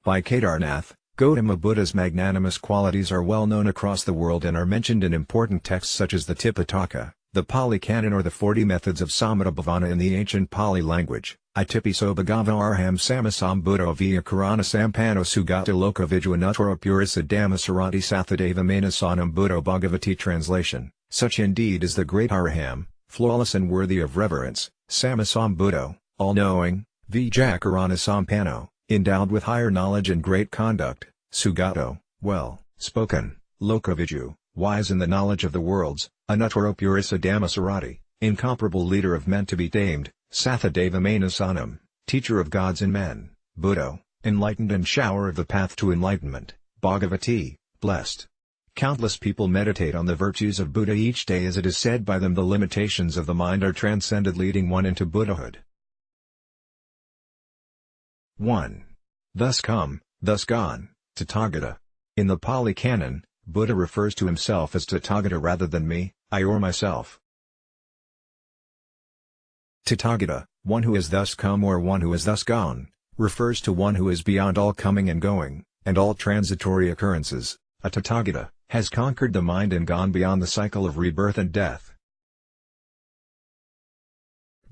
By Kedar Nath, Gautama Buddha's magnanimous qualities are well known across the world and are mentioned in important texts such as the Tipitaka, the Pali Canon, or the 40 Methods of Samatha Bhavana in the ancient Pali language. Itipiso Bhagava Arham Samasam Buddha Via Karana Sampano Sugata Loka Vijuanutara Purisa Dhammasarati Sathadeva Manasanam Buddha Bhagavati. Translation: Such indeed is the great Arham, flawless and worthy of reverence, Samasam Buddha, all-knowing, Vijakarana Sampano, endowed with higher knowledge and great conduct, Sugato, well spoken, Lokaviju, wise in the knowledge of the worlds, Anuttara Purisa Dhammasarati, incomparable leader of men to be tamed, Sathadeva Manasanam, teacher of gods and men, Buddha, enlightened and shower of the path to enlightenment, Bhagavati, blessed. Countless people meditate on the virtues of Buddha each day, as it is said by them the limitations of the mind are transcended, leading one into Buddhahood. 1. Thus come, thus gone, Tathagata. In the Pali Canon, Buddha refers to himself as Tathagata rather than me, I or myself. Tathagata, one who has thus come or one who has thus gone, refers to one who is beyond all coming and going, and all transitory occurrences. A Tathagata has conquered the mind and gone beyond the cycle of rebirth and death.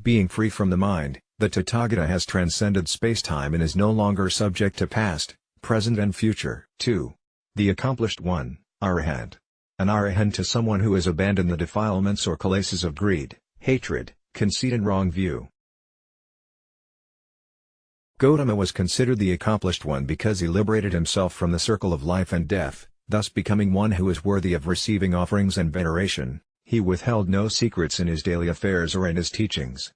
Being free from the mind, the Tathagata has transcended space-time and is no longer subject to past, present and future. 2. The accomplished one, Arahant. An Arahant is someone who has abandoned the defilements or kilesas of greed, hatred, conceit and wrong view. Gautama was considered the accomplished one because he liberated himself from the circle of life and death, thus becoming one who is worthy of receiving offerings and veneration. He withheld no secrets in his daily affairs or in his teachings.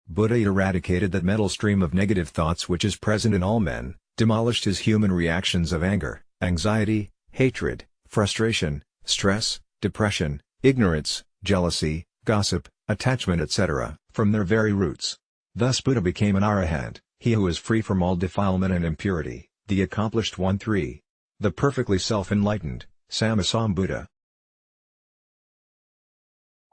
Buddha eradicated that mental stream of negative thoughts which is present in all men, demolished his human reactions of anger, anxiety, hatred, frustration, stress, depression, ignorance, jealousy, gossip, attachment etc., from their very roots. Thus Buddha became an Arahant, he who is free from all defilement and impurity, the accomplished one. 3. The perfectly self-enlightened, Samasam Buddha.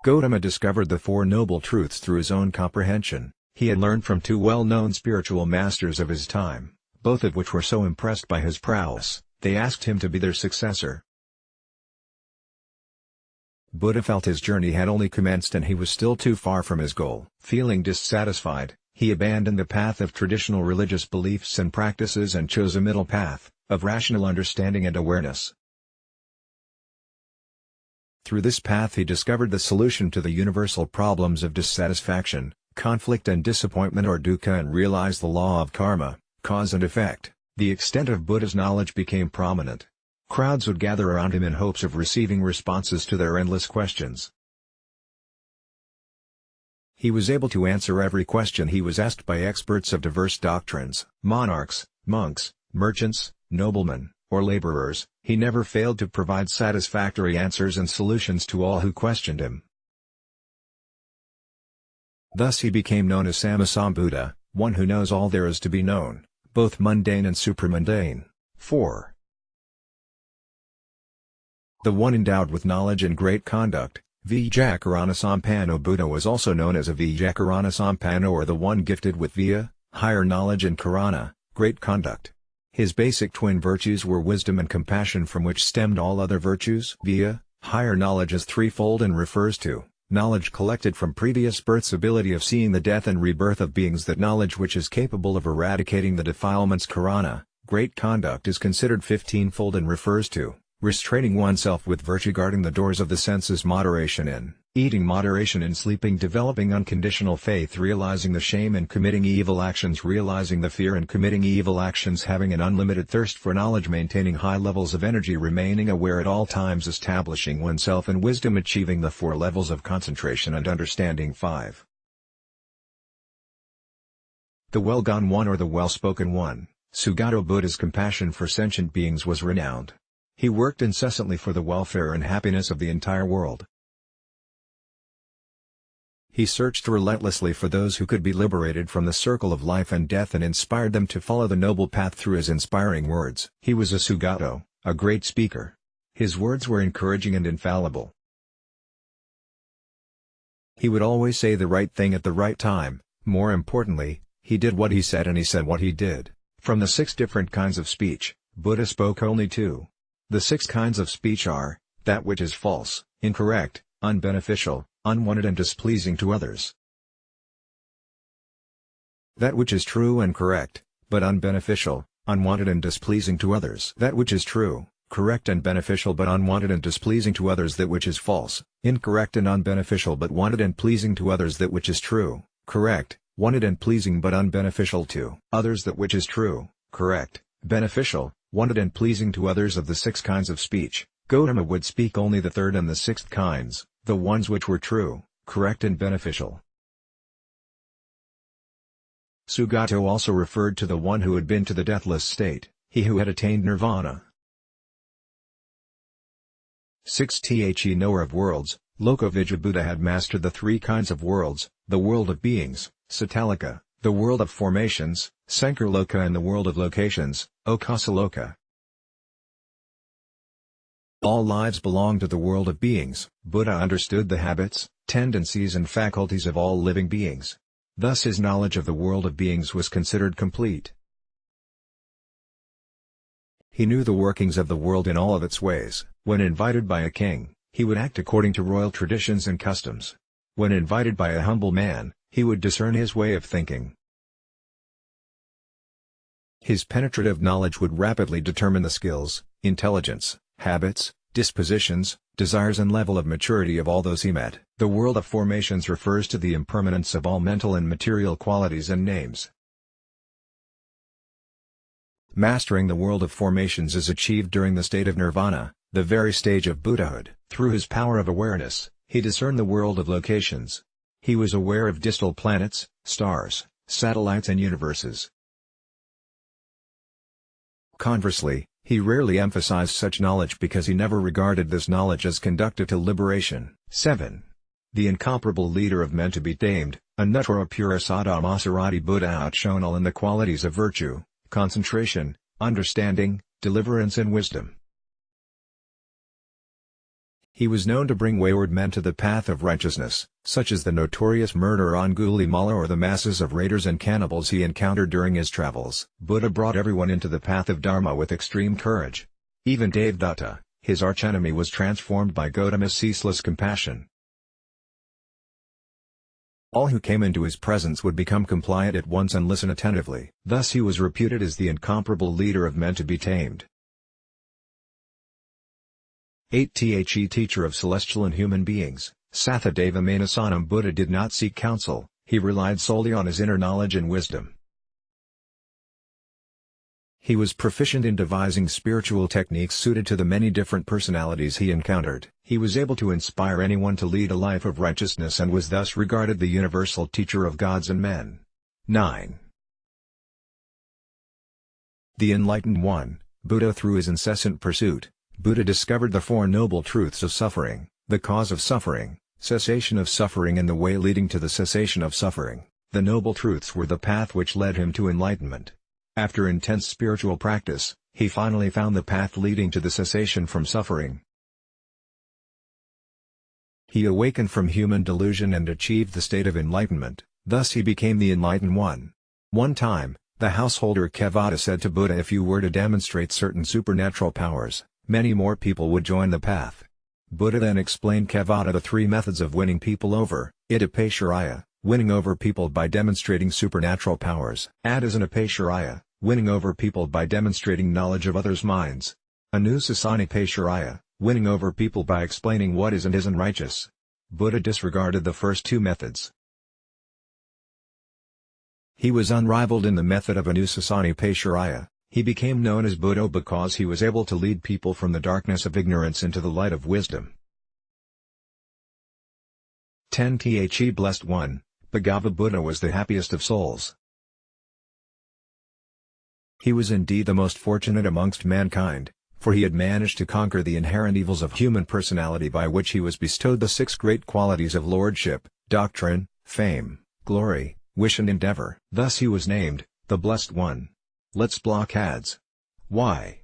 Gautama discovered the Four Noble Truths through his own comprehension. He had learned from two well-known spiritual masters of his time, both of which were so impressed by his prowess, they asked him to be their successor. Buddha felt his journey had only commenced and he was still too far from his goal. Feeling dissatisfied, he abandoned the path of traditional religious beliefs and practices and chose a middle path, of rational understanding and awareness. Through this path he discovered the solution to the universal problems of dissatisfaction, conflict and disappointment or dukkha, and realized the law of karma, cause and effect. The extent of Buddha's knowledge became prominent. Crowds would gather around him in hopes of receiving responses to their endless questions. He was able to answer every question he was asked by experts of diverse doctrines, monarchs, monks, merchants, noblemen, or laborers. He never failed to provide satisfactory answers and solutions to all who questioned him. Thus he became known as Samasam Buddha, one who knows all there is to be known, both mundane and supramundane. 4. The one endowed with knowledge and great conduct, Vijakarana Sampano Buddha, was also known as a Vijakarana Sampano, or the one gifted with Via, higher knowledge, and Karana, great conduct. His basic twin virtues were wisdom and compassion, from which stemmed all other virtues. Via, higher knowledge, is threefold and refers to knowledge collected from previous births, ability of seeing the death and rebirth of beings, that knowledge which is capable of eradicating the defilements. Karana, great conduct, is considered 15-fold and refers to restraining oneself with virtue, guarding the doors of the senses, moderation in eating, moderation in sleeping, developing unconditional faith, realizing the shame and committing evil actions, realizing the fear and committing evil actions, having an unlimited thirst for knowledge, maintaining high levels of energy, remaining aware at all times, establishing oneself in wisdom, achieving the 4 levels of concentration and understanding. 5. The well-gone one, or the well-spoken one, Sugato Buddha's compassion for sentient beings was renowned. He worked incessantly for the welfare and happiness of the entire world. He searched relentlessly for those who could be liberated from the circle of life and death and inspired them to follow the noble path through his inspiring words. He was a Sugato, a great speaker. His words were encouraging and infallible. He would always say the right thing at the right time. More importantly, He did what he said and he said what he did. From the 6 different kinds of speech, Buddha spoke only 2. The 6 kinds of speech are, that which is false, incorrect, unbeneficial, unwanted and displeasing to others. That which is true and correct, but unbeneficial, unwanted and displeasing to others. That which is true, correct and beneficial but unwanted and displeasing to others. That which is false, incorrect and unbeneficial but wanted and pleasing to others. That which is true, correct, wanted and pleasing but unbeneficial to others. That which is true, correct, beneficial, wanted and pleasing to others. Of the 6 kinds of speech, Gautama would speak only the 3rd and the 6th kinds, the ones which were true, correct and beneficial. Sugata also referred to the one who had been to the deathless state, he who had attained nirvana. 6 The knower of worlds, Lokavijja Buddha had mastered the 3 kinds of worlds, the world of beings, Satalaka, the world of formations, Sankarloka and the world of locations, Okasaloka. All lives belong to the world of beings. Buddha understood the habits, tendencies and faculties of all living beings. Thus his knowledge of the world of beings was considered complete. He knew the workings of the world in all of its ways. When invited by a king, he would act according to royal traditions and customs. When invited by a humble man, he would discern his way of thinking. His penetrative knowledge would rapidly determine the skills, intelligence, habits, dispositions, desires and level of maturity of all those he met. The world of formations refers to the impermanence of all mental and material qualities and names. Mastering the world of formations is achieved during the state of nirvana, the very stage of Buddhahood. Through his power of awareness, he discerned the world of locations. He was aware of distal planets, stars, satellites and universes. Conversely, he rarely emphasized such knowledge because he never regarded this knowledge as conducive to liberation. 7. The incomparable leader of men to be tamed, Anuttara Purasada Maserati Buddha outshone all in the qualities of virtue, concentration, understanding, deliverance and wisdom. He was known to bring wayward men to the path of righteousness, such as the notorious murderer Angulimala or the masses of raiders and cannibals he encountered during his travels. Buddha brought everyone into the path of Dharma with extreme courage. Even Devadatta, his archenemy, was transformed by Gautama's ceaseless compassion. All who came into his presence would become compliant at once and listen attentively. Thus he was reputed as the incomparable leader of men to be tamed. 8 The teacher of celestial and human beings, Sathadeva Manasanam Buddha did not seek counsel, he relied solely on his inner knowledge and wisdom. He was proficient in devising spiritual techniques suited to the many different personalities he encountered. He was able to inspire anyone to lead a life of righteousness and was thus regarded the universal teacher of gods and men. 9. The Enlightened One, Buddha. Through his incessant pursuit, Buddha discovered the 4 noble truths of suffering, the cause of suffering, cessation of suffering and the way leading to the cessation of suffering. The noble truths were the path which led him to enlightenment. After intense spiritual practice, he finally found the path leading to the cessation from suffering. He awakened from human delusion and achieved the state of enlightenment, thus he became the Enlightened One. One time, the householder Kevada said to Buddha, if you were to demonstrate certain supernatural powers, many more people would join the path. Buddha then explained Kevada the 3 methods of winning people over: Itapacharya, winning over people by demonstrating supernatural powers; Adasanapacarya, winning over people by demonstrating knowledge of others' minds; Anusasanipacharya, winning over people by explaining what is and isn't righteous. Buddha disregarded the first 2 methods. He was unrivaled in the method of Anusasanipacharya. He became known as Buddha because he was able to lead people from the darkness of ignorance into the light of wisdom. 10 The Blessed One, Bhagava Buddha was the happiest of souls. He was indeed the most fortunate amongst mankind, for he had managed to conquer the inherent evils of human personality by which he was bestowed the 6 great qualities of lordship, doctrine, fame, glory, wish and endeavor. Thus he was named, the Blessed One. Let's block ads. Why?